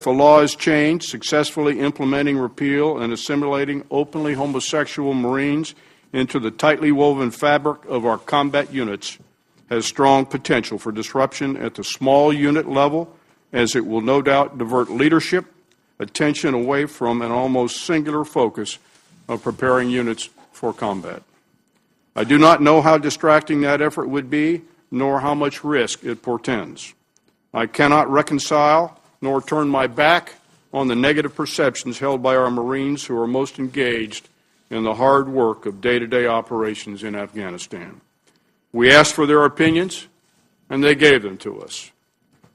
If a law is changed, successfully implementing repeal and assimilating openly homosexual Marines into the tightly woven fabric of our combat units has strong potential for disruption at the small unit level, as it will no doubt divert leadership attention away from an almost singular focus of preparing units for combat. I do not know how distracting that effort would be, nor how much risk it portends. I cannot reconcile nor turn my back on the negative perceptions held by our Marines who are most engaged in the hard work of day-to-day operations in Afghanistan. We asked for their opinions, and they gave them to us.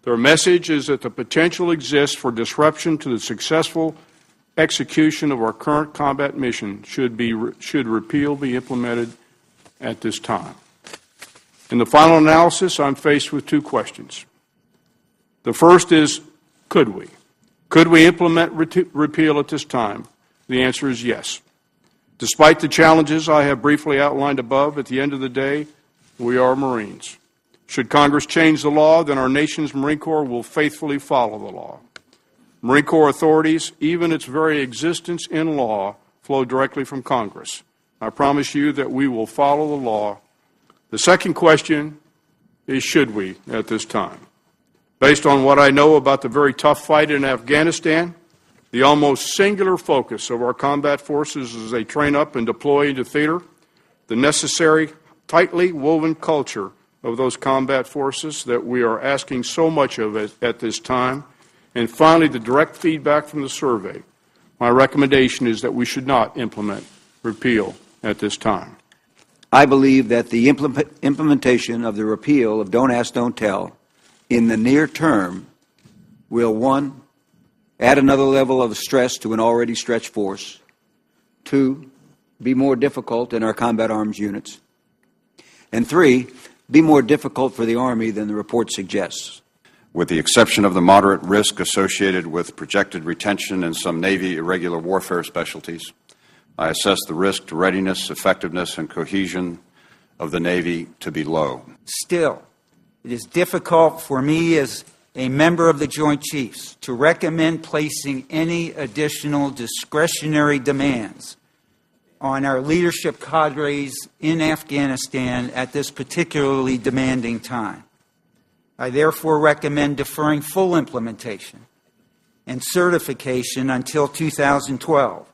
Their message is that the potential exists for disruption to the successful execution of our current combat mission should repeal be implemented at this time. In the final analysis, I'm faced with two questions. The first is, could we? Could we implement repeal at this time? The answer is yes. Despite the challenges I have briefly outlined above, at the end of the day, we are Marines. Should Congress change the law, then our nation's Marine Corps will faithfully follow the law. Marine Corps authorities, even its very existence in law, flow directly from Congress. I promise you that we will follow the law. The second question is, should we at this time? Based on what I know about the very tough fight in Afghanistan, the almost singular focus of our combat forces as they train up and deploy into theater, the necessary, tightly woven culture of those combat forces that we are asking so much of at this time, and finally the direct feedback from the survey, my recommendation is that we should not implement repeal at this time. I believe that the implementation of the repeal of Don't Ask, Don't Tell in the near term will, one, add another level of stress to an already stretched force, two, be more difficult in our combat arms units, and three, be more difficult for the Army than the report suggests. With the exception of the moderate risk associated with projected retention in some Navy irregular warfare specialties, I assess the risk to readiness, effectiveness, and cohesion of the Navy to be low. Still, it is difficult for me as a member of the Joint Chiefs to recommend placing any additional discretionary demands on our leadership cadres in Afghanistan at this particularly demanding time. I therefore recommend deferring full implementation and certification until 2012.